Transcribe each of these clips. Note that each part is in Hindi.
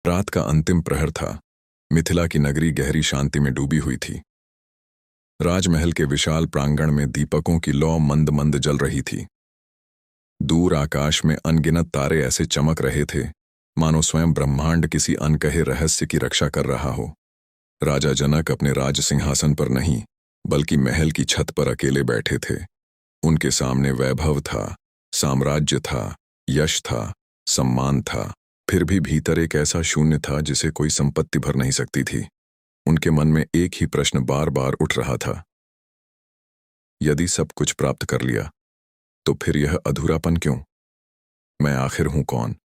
रात का अंतिम प्रहर था। मिथिला की नगरी गहरी शांति में डूबी हुई थी। राजमहल के विशाल प्रांगण में दीपकों की लौ मंद मंद जल रही थी। दूर आकाश में अनगिनत तारे ऐसे चमक रहे थे मानो स्वयं ब्रह्मांड किसी अनकहे रहस्य की रक्षा कर रहा हो। राजा जनक अपने राज सिंहासन पर नहीं बल्कि महल की छत पर अकेले बैठे थे। उनके सामने वैभव था, साम्राज्य था, यश था, सम्मान था, फिर भी भीतर एक ऐसा शून्य था जिसे कोई संपत्ति भर नहीं सकती थी। उनके मन में एक ही प्रश्न बार बार उठ रहा था, यदि सब कुछ प्राप्त कर लिया तो फिर यह अधूरापन क्यों? मैं आखिर हूं कौन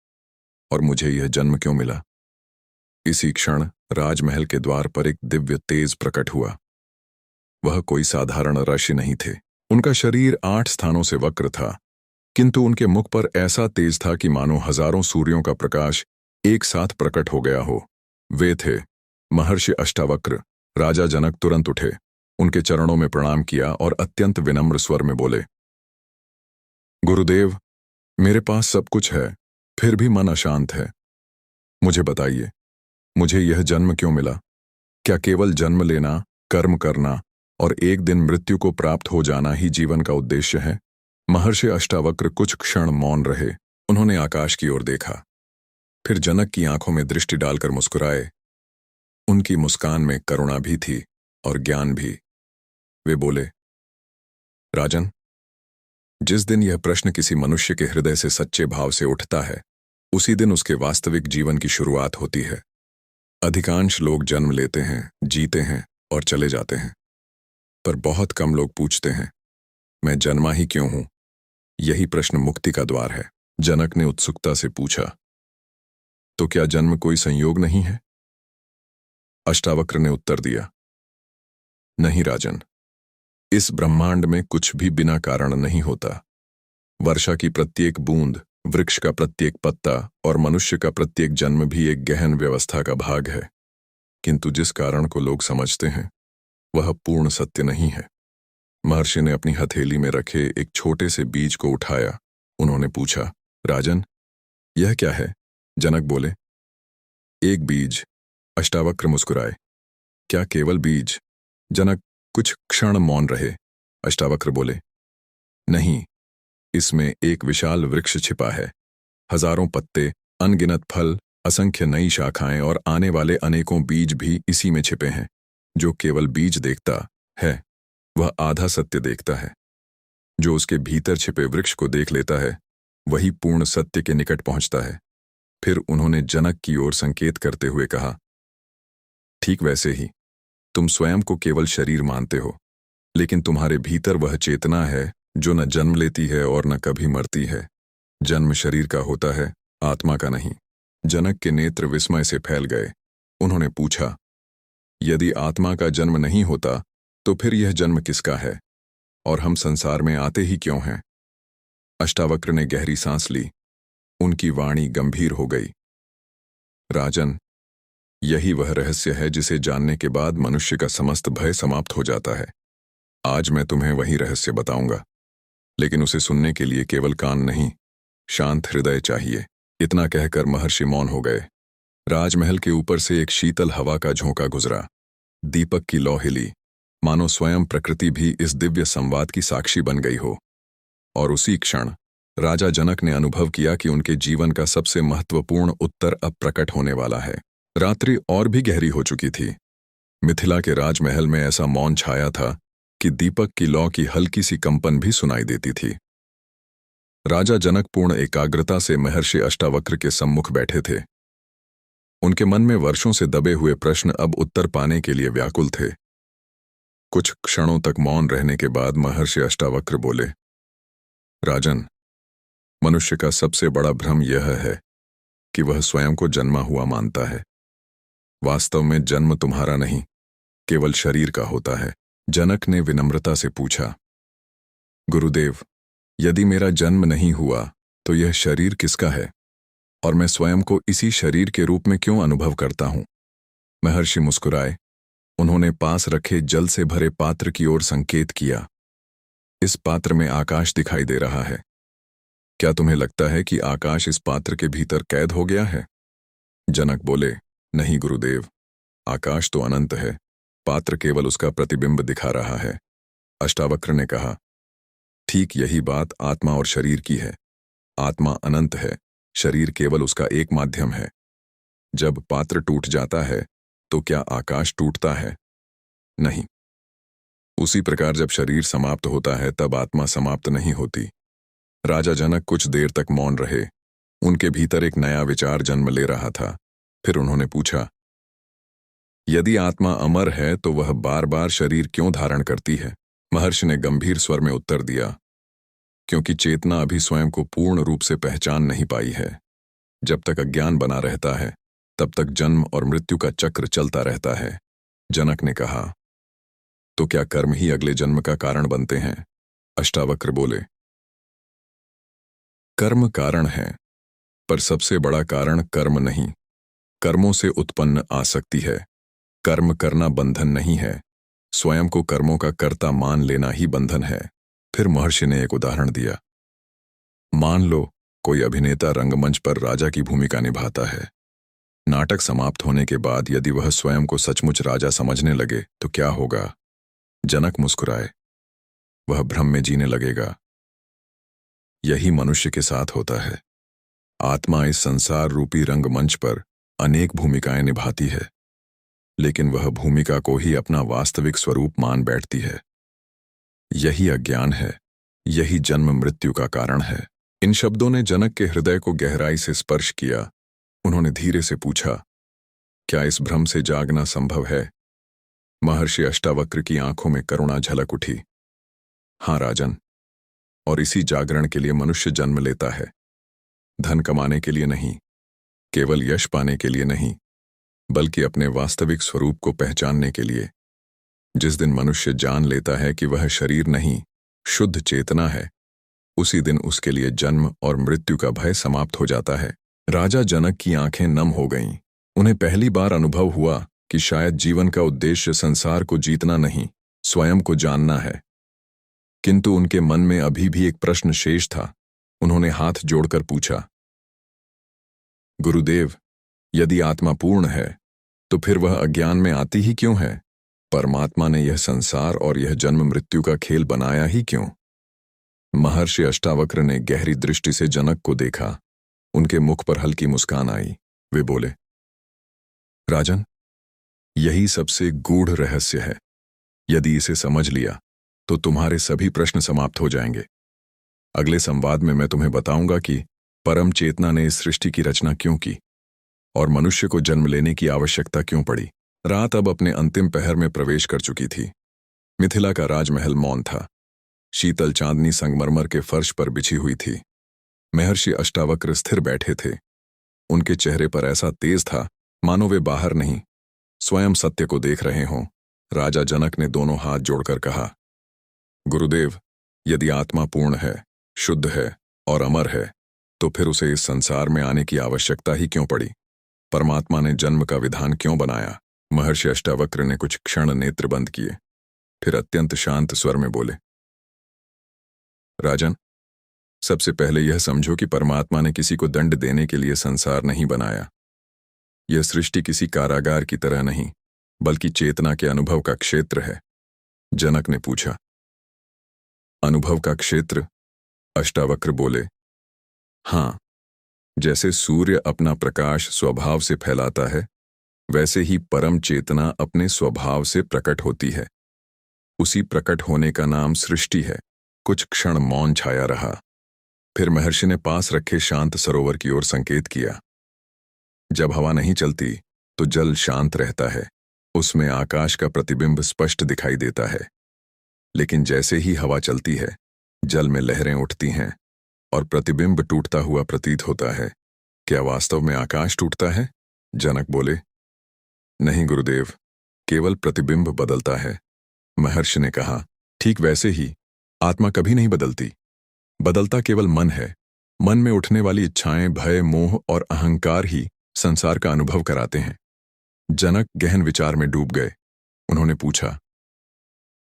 और मुझे यह जन्म क्यों मिला? इसी क्षण राजमहल के द्वार पर एक दिव्य तेज प्रकट हुआ। वह कोई साधारण ऋषि नहीं थे। उनका शरीर 8 स्थानों से वक्र था, किंतु उनके मुख पर ऐसा तेज था कि मानो हजारों सूर्यों का प्रकाश एक साथ प्रकट हो गया हो। वे थे महर्षि अष्टावक्र। राजा जनक तुरंत उठे, उनके चरणों में प्रणाम किया और अत्यंत विनम्र स्वर में बोले, गुरुदेव, मेरे पास सब कुछ है, फिर भी मन अशांत है। मुझे बताइए, मुझे यह जन्म क्यों मिला? क्या केवल जन्म लेना, कर्म करना और एक दिन मृत्यु को प्राप्त हो जाना ही जीवन का उद्देश्य है? महर्षि अष्टावक्र कुछ क्षण मौन रहे। उन्होंने आकाश की ओर देखा, फिर जनक की आंखों में दृष्टि डालकर मुस्कुराए। उनकी मुस्कान में करुणा भी थी और ज्ञान भी। वे बोले, राजन, जिस दिन यह प्रश्न किसी मनुष्य के हृदय से सच्चे भाव से उठता है, उसी दिन उसके वास्तविक जीवन की शुरुआत होती है। अधिकांश लोग जन्म लेते हैं, जीते हैं और चले जाते हैं, पर बहुत कम लोग पूछते हैं, मैं जन्मा ही क्यों हूं? यही प्रश्न मुक्ति का द्वार है। जनक ने उत्सुकता से पूछा, तो क्या जन्म कोई संयोग नहीं है? अष्टावक्र ने उत्तर दिया, नहीं राजन, इस ब्रह्मांड में कुछ भी बिना कारण नहीं होता। वर्षा की प्रत्येक बूंद, वृक्ष का प्रत्येक पत्ता और मनुष्य का प्रत्येक जन्म भी एक गहन व्यवस्था का भाग है, किंतु जिस कारण को लोग समझते हैं वह पूर्ण सत्य नहीं है। महर्षि ने अपनी हथेली में रखे एक छोटे से बीज को उठाया। उन्होंने पूछा, राजन, यह क्या है? जनक बोले, एक बीज। अष्टावक्र मुस्कुराए, क्या केवल बीज? जनक कुछ क्षण मौन रहे। अष्टावक्र बोले, नहीं, इसमें एक विशाल वृक्ष छिपा है। हजारों पत्ते, अनगिनत फल, असंख्य नई शाखाएं और आने वाले अनेकों बीज भी इसी में छिपे हैं। जो केवल बीज देखता है वह आधा सत्य देखता है। जो उसके भीतर छिपे वृक्ष को देख लेता है वही पूर्ण सत्य के निकट पहुंचता है। फिर उन्होंने जनक की ओर संकेत करते हुए कहा, ठीक वैसे ही तुम स्वयं को केवल शरीर मानते हो, लेकिन तुम्हारे भीतर वह चेतना है जो न जन्म लेती है और न कभी मरती है। जन्म शरीर का होता है, आत्मा का नहीं। जनक के नेत्र विस्मय से फैल गए। उन्होंने पूछा, यदि आत्मा का जन्म नहीं होता तो फिर यह जन्म किसका है और हम संसार में आते ही क्यों हैं? अष्टावक्र ने गहरी सांस ली। उनकी वाणी गंभीर हो गई, राजन, यही वह रहस्य है जिसे जानने के बाद मनुष्य का समस्त भय समाप्त हो जाता है। आज मैं तुम्हें वही रहस्य बताऊंगा, लेकिन उसे सुनने के लिए केवल कान नहीं, शांत हृदय चाहिए। इतना कहकर महर्षि मौन हो गए। राजमहल के ऊपर से एक शीतल हवा का झोंका गुजरा। दीपक की लौ हिली, मानो स्वयं प्रकृति भी इस दिव्य संवाद की साक्षी बन गई हो। और उसी क्षण राजा जनक ने अनुभव किया कि उनके जीवन का सबसे महत्वपूर्ण उत्तर अब प्रकट होने वाला है। रात्रि और भी गहरी हो चुकी थी। मिथिला के राजमहल में ऐसा मौन छाया था कि दीपक की लौ की हल्की सी कंपन भी सुनाई देती थी। राजा जनक पूर्ण एकाग्रता से महर्षि अष्टावक्र के सम्मुख बैठे थे। उनके मन में वर्षों से दबे हुए प्रश्न अब उत्तर पाने के लिए व्याकुल थे। कुछ क्षणों तक मौन रहने के बाद महर्षि अष्टावक्र बोले, राजन, मनुष्य का सबसे बड़ा भ्रम यह है कि वह स्वयं को जन्मा हुआ मानता है। वास्तव में जन्म तुम्हारा नहीं, केवल शरीर का होता है। जनक ने विनम्रता से पूछा, गुरुदेव, यदि मेरा जन्म नहीं हुआ तो यह शरीर किसका है और मैं स्वयं को इसी शरीर के रूप में क्यों अनुभव करता हूं? महर्षि मुस्कुराए। उन्होंने पास रखे जल से भरे पात्र की ओर संकेत किया। इस पात्र में आकाश दिखाई दे रहा है। क्या तुम्हें लगता है कि आकाश इस पात्र के भीतर कैद हो गया है? जनक बोले, नहीं गुरुदेव, आकाश तो अनंत है, पात्र केवल उसका प्रतिबिंब दिखा रहा है। अष्टावक्र ने कहा, ठीक यही बात आत्मा और शरीर की है। आत्मा अनंत है, शरीर केवल उसका एक माध्यम है। जब पात्र टूट जाता है तो क्या आकाश टूटता है? नहीं। उसी प्रकार जब शरीर समाप्त होता है तब आत्मा समाप्त नहीं होती। राजा जनक कुछ देर तक मौन रहे। उनके भीतर एक नया विचार जन्म ले रहा था। फिर उन्होंने पूछा, यदि आत्मा अमर है तो वह बार बार शरीर क्यों धारण करती है? महर्षि ने गंभीर स्वर में उत्तर दिया, क्योंकि चेतना अभी स्वयं को पूर्ण रूप से पहचान नहीं पाई है। जब तक अज्ञान बना रहता है तब तक जन्म और मृत्यु का चक्र चलता रहता है। जनक ने कहा, तो क्या कर्म ही अगले जन्म का कारण बनते हैं? अष्टावक्र बोले, कर्म कारण है, पर सबसे बड़ा कारण कर्म नहीं, कर्मों से उत्पन्न आसक्ति है। कर्म करना बंधन नहीं है, स्वयं को कर्मों का कर्ता मान लेना ही बंधन है। फिर महर्षि ने एक उदाहरण दिया। मान लो कोई अभिनेता रंगमंच पर राजा की भूमिका निभाता है। नाटक समाप्त होने के बाद यदि वह स्वयं को सचमुच राजा समझने लगे तो क्या होगा? जनक मुस्कुराए, वह भ्रम में जीने लगेगा। यही मनुष्य के साथ होता है। आत्मा इस संसार रूपी रंगमंच पर अनेक भूमिकाएं निभाती है, लेकिन वह भूमिका को ही अपना वास्तविक स्वरूप मान बैठती है। यही अज्ञान है, यही जन्म मृत्यु का कारण है। इन शब्दों ने जनक के हृदय को गहराई से स्पर्श किया। उन्होंने धीरे से पूछा, क्या इस भ्रम से जागना संभव है? महर्षि अष्टावक्र की आंखों में करुणा झलक उठी। हाँ राजन, और इसी जागरण के लिए मनुष्य जन्म लेता है। धन कमाने के लिए नहीं, केवल यश पाने के लिए नहीं, बल्कि अपने वास्तविक स्वरूप को पहचानने के लिए। जिस दिन मनुष्य जान लेता है कि वह शरीर नहीं, शुद्ध चेतना है, उसी दिन उसके लिए जन्म और मृत्यु का भय समाप्त हो जाता है। राजा जनक की आंखें नम हो गईं। उन्हें पहली बार अनुभव हुआ कि शायद जीवन का उद्देश्य संसार को जीतना नहीं, स्वयं को जानना है। किंतु उनके मन में अभी भी एक प्रश्न शेष था। उन्होंने हाथ जोड़कर पूछा, गुरुदेव, यदि आत्मा पूर्ण है तो फिर वह अज्ञान में आती ही क्यों है? परमात्मा ने यह संसार और यह जन्म मृत्यु का खेल बनाया ही क्यों? महर्षि अष्टावक्र ने गहरी दृष्टि से जनक को देखा। उनके मुख पर हल्की मुस्कान आई। वे बोले, राजन, यही सबसे गूढ़ रहस्य है। यदि इसे समझ लिया तो तुम्हारे सभी प्रश्न समाप्त हो जाएंगे। अगले संवाद में मैं तुम्हें बताऊंगा कि परम चेतना ने इस सृष्टि की रचना क्यों की और मनुष्य को जन्म लेने की आवश्यकता क्यों पड़ी। रात अब अपने अंतिम पहर में प्रवेश कर चुकी थी। मिथिला का राजमहल मौन था। शीतल चांदनी संगमरमर के फर्श पर बिछी हुई थी। महर्षि अष्टावक्र स्थिर बैठे थे। उनके चेहरे पर ऐसा तेज था मानो वे बाहर नहीं, स्वयं सत्य को देख रहे हों। राजा जनक ने दोनों हाथ जोड़कर कहा, गुरुदेव, यदि आत्मा पूर्ण है, शुद्ध है और अमर है, तो फिर उसे इस संसार में आने की आवश्यकता ही क्यों पड़ी? परमात्मा ने जन्म का विधान क्यों बनाया? महर्षि अष्टावक्र ने कुछ क्षण नेत्र बंद किए, फिर अत्यंत शांत स्वर में बोले, राजन, सबसे पहले यह समझो कि परमात्मा ने किसी को दंड देने के लिए संसार नहीं बनाया। यह सृष्टि किसी कारागार की तरह नहीं, बल्कि चेतना के अनुभव का क्षेत्र है। जनक ने पूछा, अनुभव का क्षेत्र? अष्टावक्र बोले, हाँ, जैसे सूर्य अपना प्रकाश स्वभाव से फैलाता है, वैसे ही परम चेतना अपने स्वभाव से प्रकट होती है। उसी प्रकट होने का नाम सृष्टि है। कुछ क्षण मौन छाया रहा। फिर महर्षि ने पास रखे शांत सरोवर की ओर संकेत किया। जब हवा नहीं चलती तो जल शांत रहता है, उसमें आकाश का प्रतिबिंब स्पष्ट दिखाई देता है। लेकिन जैसे ही हवा चलती है, जल में लहरें उठती हैं और प्रतिबिंब टूटता हुआ प्रतीत होता है। क्या वास्तव में आकाश टूटता है? जनक बोले, नहीं गुरुदेव, केवल प्रतिबिंब बदलता है। महर्षि ने कहा, ठीक वैसे ही आत्मा कभी नहीं बदलती। बदलता केवल मन है। मन में उठने वाली इच्छाएं, भय, मोह और अहंकार ही संसार का अनुभव कराते हैं। जनक गहन विचार में डूब गए। उन्होंने पूछा,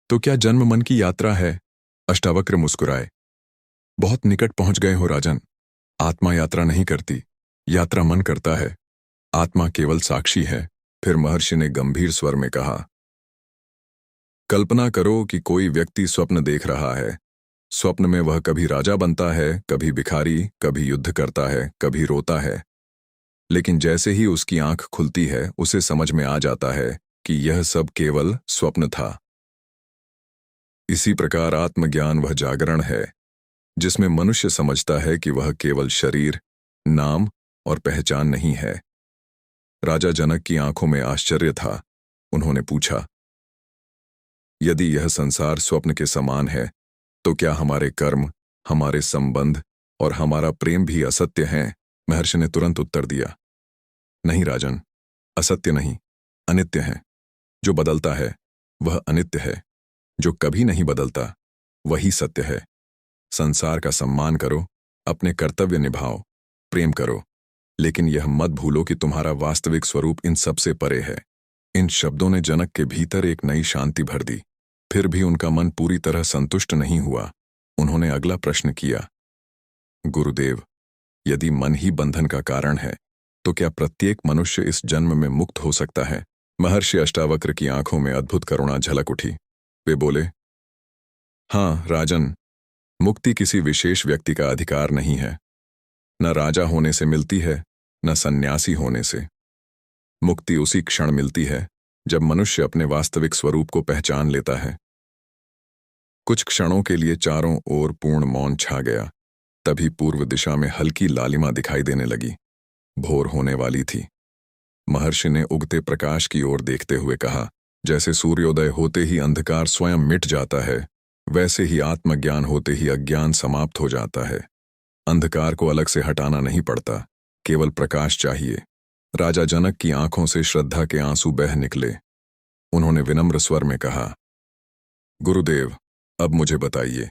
तो क्या जन्म मन की यात्रा है? अष्टावक्र मुस्कुराए, बहुत निकट पहुंच गए हो राजन। आत्मा यात्रा नहीं करती, यात्रा मन करता है। आत्मा केवल साक्षी है। फिर महर्षि ने गंभीर स्वर में कहा, कल्पना करो कि कोई व्यक्ति स्वप्न देख रहा है। स्वप्न में वह कभी राजा बनता है, कभी भिखारी, कभी युद्ध करता है, कभी रोता है। लेकिन जैसे ही उसकी आंख खुलती है, उसे समझ में आ जाता है कि यह सब केवल स्वप्न था। इसी प्रकार आत्मज्ञान वह जागरण है जिसमें मनुष्य समझता है कि वह केवल शरीर, नाम और पहचान नहीं है। राजा जनक की आंखों में आश्चर्य था। उन्होंने पूछा, यदि यह संसार स्वप्न के समान है, तो क्या हमारे कर्म, हमारे संबंध और हमारा प्रेम भी असत्य हैं? महर्षि ने तुरंत उत्तर दिया, नहीं राजन, असत्य नहीं, अनित्य है। जो बदलता है वह अनित्य है, जो कभी नहीं बदलता वही सत्य है। संसार का सम्मान करो, अपने कर्तव्य निभाओ, प्रेम करो, लेकिन यह मत भूलो कि तुम्हारा वास्तविक स्वरूप इन सबसे परे है। इन शब्दों ने जनक के भीतर एक नई शांति भर दी। फिर भी उनका मन पूरी तरह संतुष्ट नहीं हुआ। उन्होंने अगला प्रश्न किया, गुरुदेव, यदि मन ही बंधन का कारण है, तो क्या प्रत्येक मनुष्य इस जन्म में मुक्त हो सकता है? महर्षि अष्टावक्र की आंखों में अद्भुत करुणा झलक उठी। वे बोले, हाँ राजन, मुक्ति किसी विशेष व्यक्ति का अधिकार नहीं है। न राजा होने से मिलती है, न सन्यासी होने से। मुक्ति उसी क्षण मिलती है जब मनुष्य अपने वास्तविक स्वरूप को पहचान लेता है। कुछ क्षणों के लिए चारों ओर पूर्ण मौन छा गया। तभी पूर्व दिशा में हल्की लालिमा दिखाई देने लगी। भोर होने वाली थी। महर्षि ने उगते प्रकाश की ओर देखते हुए कहा, जैसे सूर्योदय होते ही अंधकार स्वयं मिट जाता है, वैसे ही आत्मज्ञान होते ही अज्ञान समाप्त हो जाता है। अंधकार को अलग से हटाना नहीं पड़ता, केवल प्रकाश चाहिए। राजा जनक की आंखों से श्रद्धा के आंसू बह निकले। उन्होंने विनम्र स्वर में कहा, गुरुदेव, अब मुझे बताइए,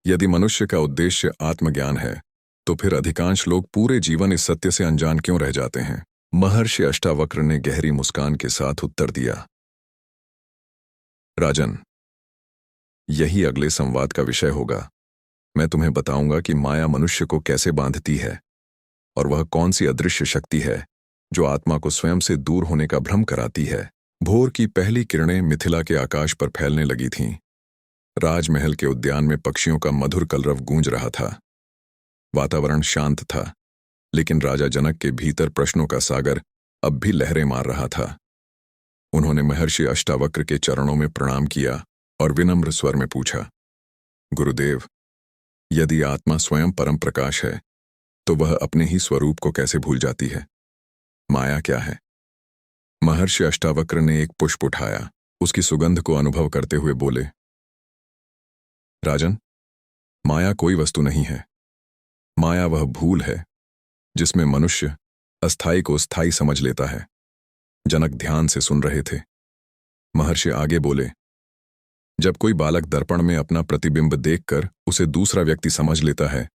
यदि मनुष्य का उद्देश्य आत्मज्ञान है, तो फिर अधिकांश लोग पूरे जीवन इस सत्य से अनजान क्यों रह जाते हैं? महर्षि अष्टावक्र ने गहरी मुस्कान के साथ उत्तर दिया, राजन, यही अगले संवाद का विषय होगा। मैं तुम्हें बताऊंगा कि माया मनुष्य को कैसे बांधती है और वह कौन सी अदृश्य शक्ति है जो आत्मा को स्वयं से दूर होने का भ्रम कराती है। भोर की पहली किरणें मिथिला के आकाश पर फैलने लगी थीं। राजमहल के उद्यान में पक्षियों का मधुर कलरव गूंज रहा था। वातावरण शांत था, लेकिन राजा जनक के भीतर प्रश्नों का सागर अब भी लहरें मार रहा था। उन्होंने महर्षि अष्टावक्र के चरणों में प्रणाम किया और विनम्र स्वर में पूछा, गुरुदेव, यदि आत्मा स्वयं परम प्रकाश है, तो वह अपने ही स्वरूप को कैसे भूल जाती है? माया क्या है? महर्षि अष्टावक्र ने एक पुष्प उठाया, उसकी सुगंध को अनुभव करते हुए बोले, राजन, माया कोई वस्तु नहीं है। माया वह भूल है जिसमें मनुष्य अस्थाई को स्थायी समझ लेता है। जनक ध्यान से सुन रहे थे। महर्षि आगे बोले, जब कोई बालक दर्पण में अपना प्रतिबिंब देखकर उसे दूसरा व्यक्ति समझ लेता है,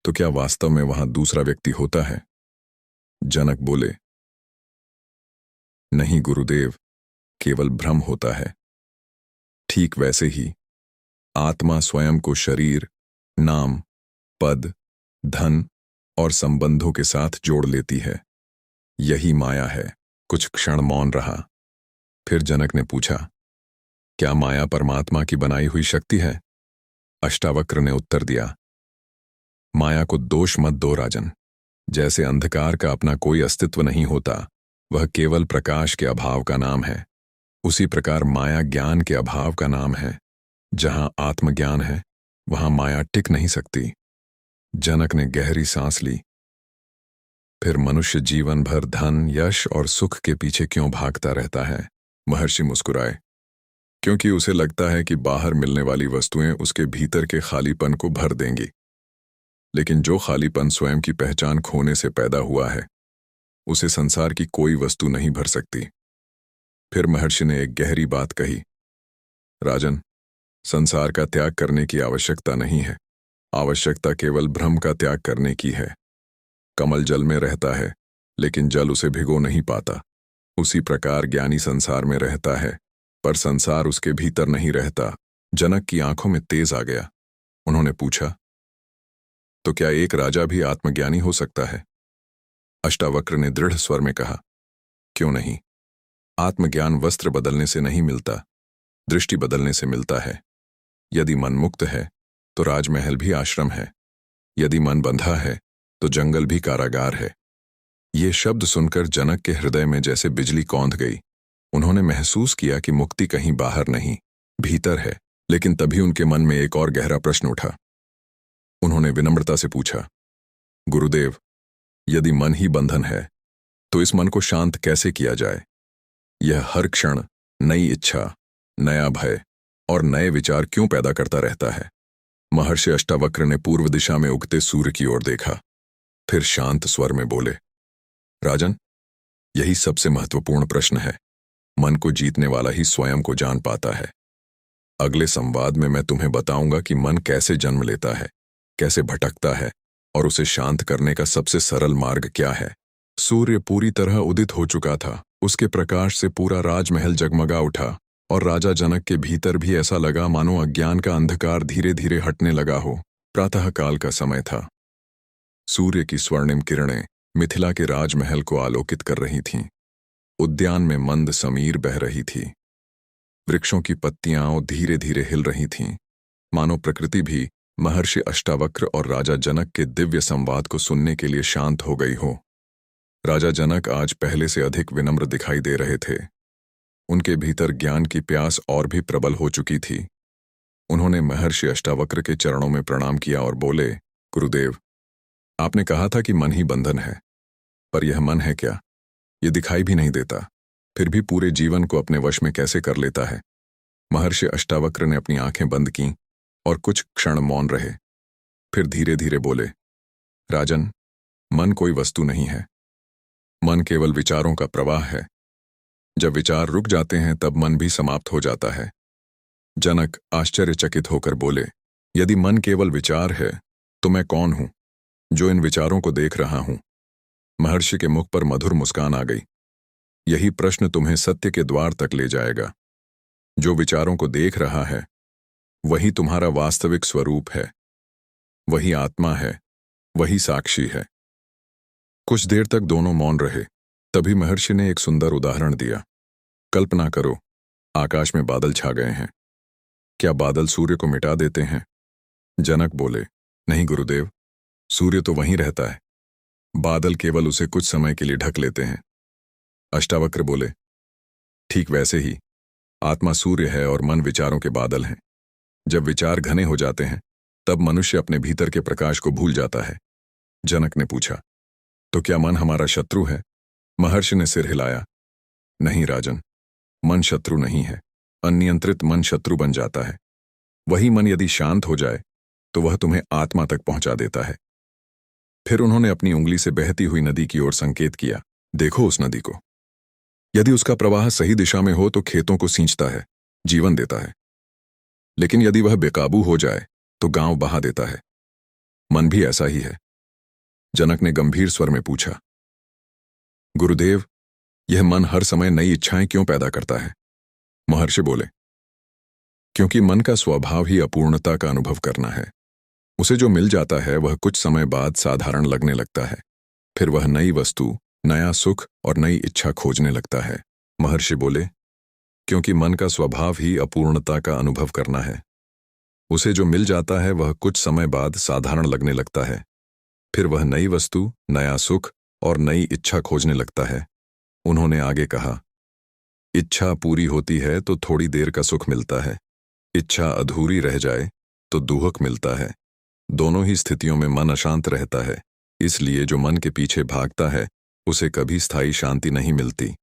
तो क्या वास्तव में वहां दूसरा व्यक्ति होता है? जनक बोले, नहीं गुरुदेव, केवल भ्रम होता है। ठीक वैसे ही आत्मा स्वयं को शरीर, नाम, पद, धन और संबंधों के साथ जोड़ लेती है। यही माया है। कुछ क्षण मौन रहा। फिर जनक ने पूछा, क्या माया परमात्मा की बनाई हुई शक्ति है? अष्टावक्र ने उत्तर दिया, माया को दोष मत दो राजन। जैसे अंधकार का अपना कोई अस्तित्व नहीं होता, वह केवल प्रकाश के अभाव का नाम है, उसी प्रकार माया ज्ञान के अभाव का नाम है। जहां आत्मज्ञान है, वहां माया टिक नहीं सकती। जनक ने गहरी सांस ली। फिर मनुष्य जीवन भर धन, यश और सुख के पीछे क्यों भागता रहता है? महर्षि मुस्कुराए, क्योंकि उसे लगता है कि बाहर मिलने वाली वस्तुएं उसके भीतर के खालीपन को भर देंगी। लेकिन जो खालीपन स्वयं की पहचान खोने से पैदा हुआ है, उसे संसार की कोई वस्तु नहीं भर सकती। फिर महर्षि ने एक गहरी बात कही, राजन, संसार का त्याग करने की आवश्यकता नहीं है। आवश्यकता केवल भ्रम का त्याग करने की है। कमल जल में रहता है, लेकिन जल उसे भिगो नहीं पाता। उसी प्रकार ज्ञानी संसार में रहता है, पर संसार उसके भीतर नहीं रहता। जनक की आंखों में तेज आ गया। उन्होंने पूछा, तो क्या एक राजा भी आत्मज्ञानी हो सकता है? अष्टावक्र ने दृढ़ स्वर में कहा, क्यों नहीं? आत्मज्ञान वस्त्र बदलने से नहीं मिलता, दृष्टि बदलने से मिलता है। यदि मन मुक्त है तो राजमहल भी आश्रम है, यदि मन बंधा है तो जंगल भी कारागार है। ये शब्द सुनकर जनक के हृदय में जैसे बिजली कौंध गई। उन्होंने महसूस किया कि मुक्ति कहीं बाहर नहीं, भीतर है। लेकिन तभी उनके मन में एक और गहरा प्रश्न उठा। उन्होंने विनम्रता से पूछा, गुरुदेव, यदि मन ही बंधन है तो इस मन को शांत कैसे किया जाए? यह हर क्षण नई इच्छा, नया भय और नए विचार क्यों पैदा करता रहता है? महर्षि अष्टावक्र ने पूर्व दिशा में उगते सूर्य की ओर देखा, फिर शांत स्वर में बोले, राजन, यही सबसे महत्वपूर्ण प्रश्न है। मन को जीतने वाला ही स्वयं को जान पाता है। अगले संवाद में मैं तुम्हें बताऊंगा कि मन कैसे जन्म लेता है, कैसे भटकता है और उसे शांत करने का सबसे सरल मार्ग क्या है। सूर्य पूरी तरह उदित हो चुका था। उसके प्रकाश से पूरा राजमहल जगमगा उठा और राजा जनक के भीतर भी ऐसा लगा मानो अज्ञान का अंधकार धीरे धीरे हटने लगा हो। प्रातःकाल का समय था। सूर्य की स्वर्णिम किरणें मिथिला के राजमहल को आलोकित कर रही थीं। उद्यान में मंद समीर बह रही थी। वृक्षों की पत्तियां धीरे धीरे हिल रही थीं, मानो प्रकृति भी महर्षि अष्टावक्र और राजा जनक के दिव्य संवाद को सुनने के लिए शांत हो गई हो। राजा जनक आज पहले से अधिक विनम्र दिखाई दे रहे थे। उनके भीतर ज्ञान की प्यास और भी प्रबल हो चुकी थी। उन्होंने महर्षि अष्टावक्र के चरणों में प्रणाम किया और बोले, गुरुदेव, आपने कहा था कि मन ही बंधन है, पर यह मन है क्या? ये दिखाई भी नहीं देता, फिर भी पूरे जीवन को अपने वश में कैसे कर लेता है? महर्षि अष्टावक्र ने अपनी आंखें बंद कीं और कुछ क्षण मौन रहे। फिर धीरे धीरे बोले, राजन, मन कोई वस्तु नहीं है। मन केवल विचारों का प्रवाह है। जब विचार रुक जाते हैं तब मन भी समाप्त हो जाता है। जनक आश्चर्यचकित होकर बोले, यदि मन केवल विचार है तो मैं कौन हूं जो इन विचारों को देख रहा हूं? महर्षि के मुख पर मधुर मुस्कान आ गई। यही प्रश्न तुम्हें सत्य के द्वार तक ले जाएगा। जो विचारों को देख रहा है वही तुम्हारा वास्तविक स्वरूप है, वही आत्मा है, वही साक्षी है। कुछ देर तक दोनों मौन रहे। तभी महर्षि ने एक सुंदर उदाहरण दिया। कल्पना करो, आकाश में बादल छा गए हैं। क्या बादल सूर्य को मिटा देते हैं? जनक बोले, नहीं गुरुदेव, सूर्य तो वहीं रहता है। बादल केवल उसे कुछ समय के लिए ढक लेते हैं। अष्टावक्र बोले, ठीक वैसे ही आत्मा सूर्य है और मन विचारों के बादल हैं। जब विचार घने हो जाते हैं तब मनुष्य अपने भीतर के प्रकाश को भूल जाता है। जनक ने पूछा, तो क्या मन हमारा शत्रु है? महर्षि ने सिर हिलाया, नहीं राजन, मन शत्रु नहीं है। अनियंत्रित मन शत्रु बन जाता है। वही मन यदि शांत हो जाए तो वह तुम्हें आत्मा तक पहुंचा देता है। फिर उन्होंने अपनी उंगली से बहती हुई नदी की ओर संकेत किया। देखो उस नदी को। यदि उसका प्रवाह सही दिशा में हो तो खेतों को सींचता है, जीवन देता है। लेकिन यदि वह बेकाबू हो जाए तो गांव बहा देता है। मन भी ऐसा ही है। जनक ने गंभीर स्वर में पूछा, गुरुदेव, यह मन हर समय नई इच्छाएं क्यों पैदा करता है? महर्षि बोले, क्योंकि मन का स्वभाव ही अपूर्णता का अनुभव करना है। उसे जो मिल जाता है वह कुछ समय बाद साधारण लगने लगता है। फिर वह नई वस्तु, नया सुख और नई इच्छा खोजने लगता है। महर्षि बोले, क्योंकि मन का स्वभाव ही अपूर्णता का अनुभव करना है। उसे जो मिल जाता है वह कुछ समय बाद साधारण लगने लगता है। फिर वह नई वस्तु, नया सुख और नई इच्छा खोजने लगता है। उन्होंने आगे कहा, इच्छा पूरी होती है तो थोड़ी देर का सुख मिलता है, इच्छा अधूरी रह जाए तो दुहक मिलता है। दोनों ही स्थितियों में मन अशांत रहता है। इसलिए जो मन के पीछे भागता है उसे कभी स्थायी शांति नहीं मिलती।